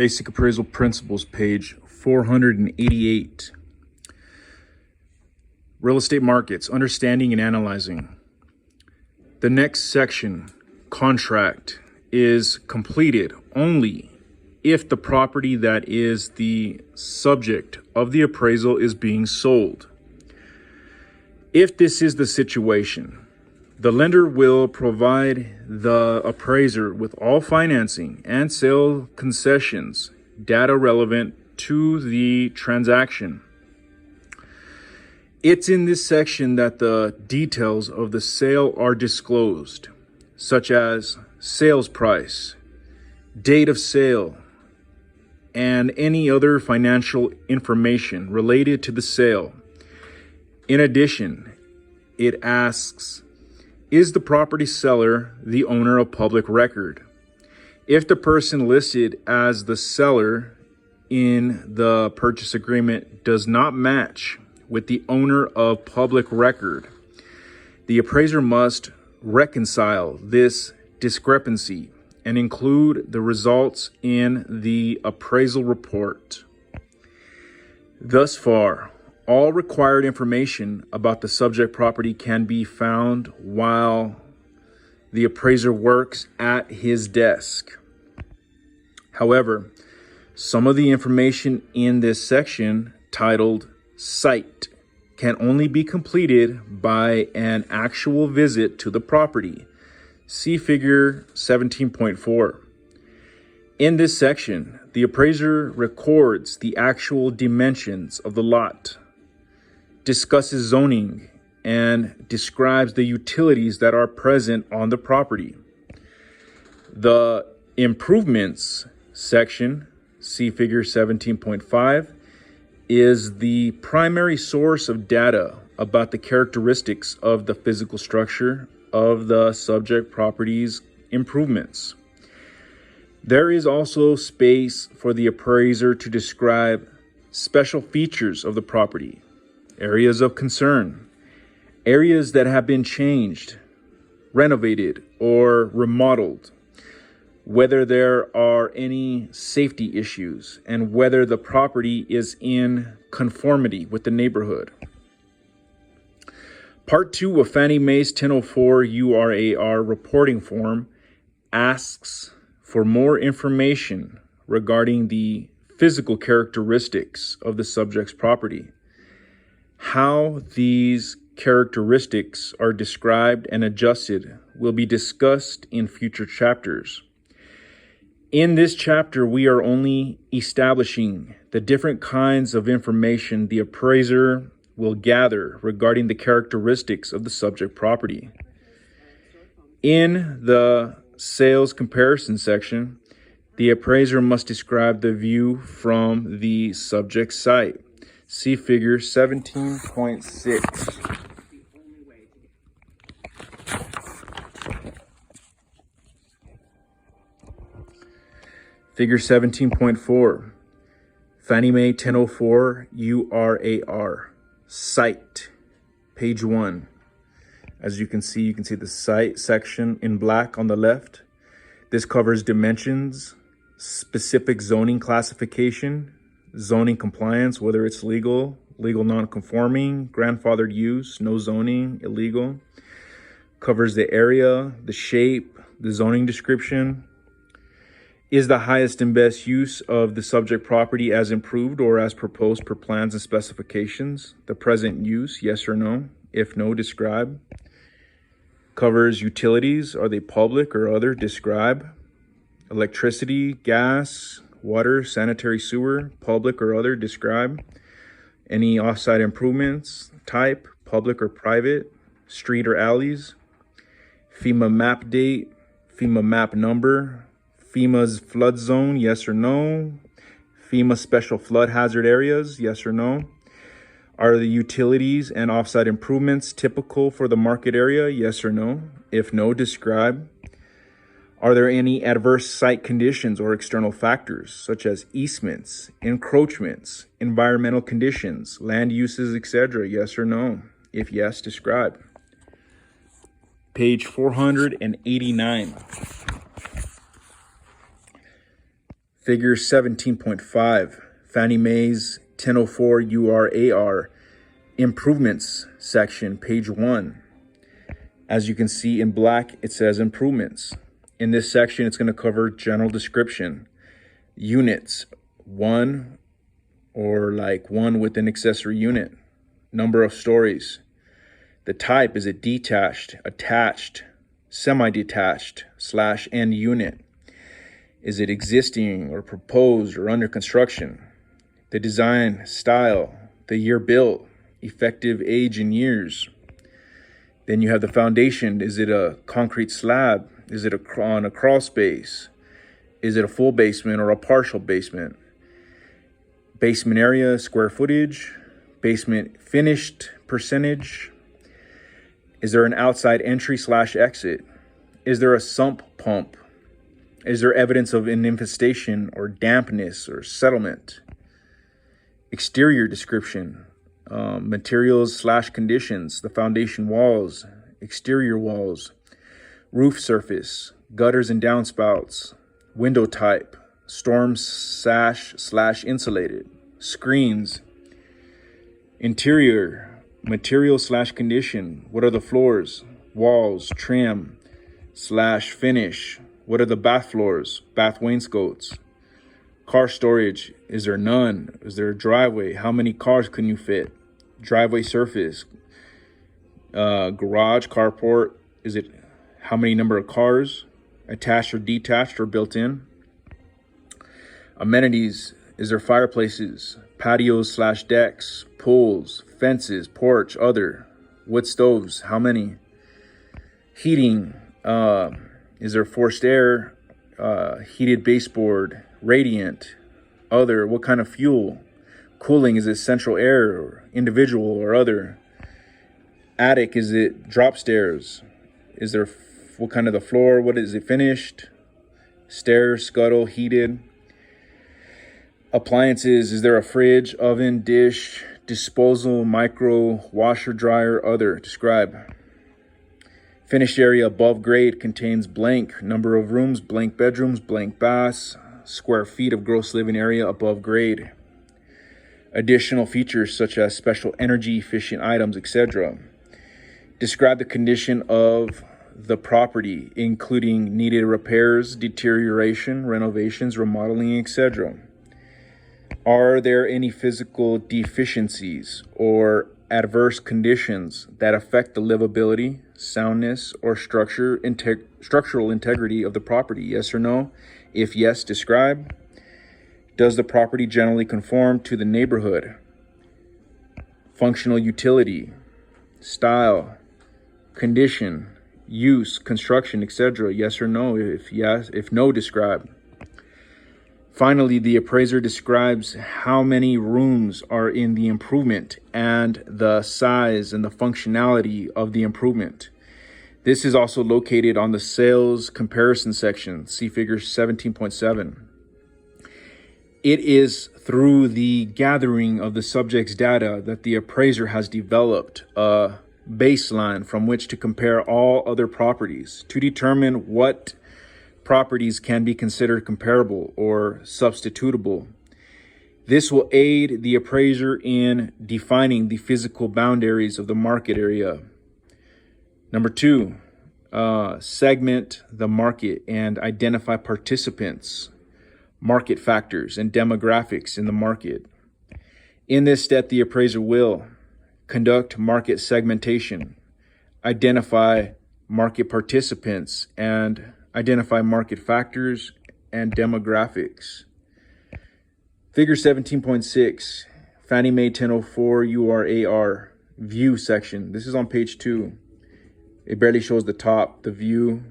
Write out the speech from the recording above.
Basic Appraisal Principles, page 488. Real estate markets, understanding and analyzing. The next section, contract, is completed only if the property that is the subject of the appraisal is being sold. If this is the situation, the lender will provide the appraiser with all financing and sale concessions, data relevant to the transaction. It's in this section that the details of the sale are disclosed, such as sales price, date of sale, and any other financial information related to the sale. In addition, it asks, is the property seller the owner of public record? If the person listed as the seller in the purchase agreement does not match with the owner of public record, the appraiser must reconcile this discrepancy and include the results in the appraisal report. Thus far, all required information about the subject property can be found while the appraiser works at his desk. However, some of the information in this section titled Site can only be completed by an actual visit to the property. See figure 17.4. In this section, the appraiser records the actual dimensions of the lot, discusses zoning, and describes the utilities that are present on the property. The improvements section, see figure 17.5, is the primary source of data about the characteristics of the physical structure of the subject property's improvements. There is also space for the appraiser to describe special features of the property, areas of concern, areas that have been changed, renovated, or remodeled, whether there are any safety issues, and whether the property is in conformity with the neighborhood. Part 2 of Fannie Mae's 1004 URAR reporting form asks for more information regarding the physical characteristics of the subject's property. How these characteristics are described and adjusted will be discussed in future chapters. In this chapter, we are only establishing the different kinds of information the appraiser will gather regarding the characteristics of the subject property. In the sales comparison section, the appraiser must describe the view from the subject site. See figure 17.6. Figure 17.4, Fannie Mae 1004 URAR, Site, page 1. As you can see the site section in black on the left. This covers dimensions, specific zoning classification, zoning compliance, whether it's legal non-conforming, grandfathered use, no zoning, illegal. Covers the area, the shape, the zoning description. Is the highest and best use of the subject property as improved or as proposed per plans and specifications? The present use, yes or no? If no, describe. Covers utilities, are they public or other? Describe. Electricity, gas, water, sanitary sewer, public or other? Describe. Any off-site improvements, type, public or private, street or alleys. FEMA map date, FEMA map number, FEMA's flood zone, yes or no? FEMA special flood hazard areas, yes or no? Are the utilities and offsite improvements typical for the market area, yes or no? If no, describe. Are there any adverse site conditions or external factors, such as easements, encroachments, environmental conditions, land uses, etc., yes or no? If yes, describe. Page 489. Figure 17.5, Fannie Mae's 1004 URAR Improvements section, page 1. As you can see in black, it says improvements. In this section, it's going to cover general description, units, one or like one with an accessory unit, number of stories. The type, is it detached, attached, semi-detached, / end unit? Is it existing or proposed or under construction? The design, style, the year built, effective age in years. Then you have the foundation. Is it a concrete slab? Is it on a crawl space? Is it a full basement or a partial basement? Basement area, square footage, basement finished percentage. Is there an outside entry / exit? Is there a sump pump? Is there evidence of an infestation or dampness or settlement? Exterior description, materials / conditions, the foundation walls, exterior walls, roof surface, gutters and downspouts, window type, storm sash / insulated, screens, interior, material / condition, what are the floors, walls, trim / finish, what are the bath floors, bath wainscots, car storage, is there none, is there a driveway, how many cars can you fit, driveway surface, garage, carport, is it how many number of cars, attached or detached or built in, amenities, is there fireplaces, patios / decks, pools, fences, porch, other, wood stoves, how many, heating, is there forced air, heated baseboard, radiant, other, what kind of fuel, cooling, is it central air or individual or other, attic, is it drop stairs, is there what kind of the floor, what is it finished, stairs, scuttle, heated, appliances, is there a fridge, oven, dish, disposal, micro, washer, dryer, other, describe. Finished area above grade contains blank, number of rooms, blank bedrooms, blank baths, square feet of gross living area above grade. Additional features such as special energy efficient items, etc. Describe the condition of the property, including needed repairs, deterioration, renovations, remodeling, etc. Are there any physical deficiencies or adverse conditions that affect the livability, soundness, or structural integrity of the property? Yes or no? If yes, describe. Does the property generally conform to the neighborhood? Functional utility, style, condition, use, construction, etc. Yes or no? If yes, if no, describe. Finally, the appraiser describes how many rooms are in the improvement and the size and the functionality of the improvement. This is also located on the sales comparison section. See figure 17.7. It is through the gathering of the subject's data that the appraiser has developed a baseline from which to compare all other properties to determine what properties can be considered comparable or substitutable. This will aid the appraiser in defining the physical boundaries of the market area. Number 2, segment the market and identify participants, market factors, and demographics in the market. In this step, the appraiser will conduct market segmentation, identify market participants, and identify market factors and demographics. Figure 17.6, Fannie Mae 1004 URAR, view section. This is on page 2. It barely shows the top, the view,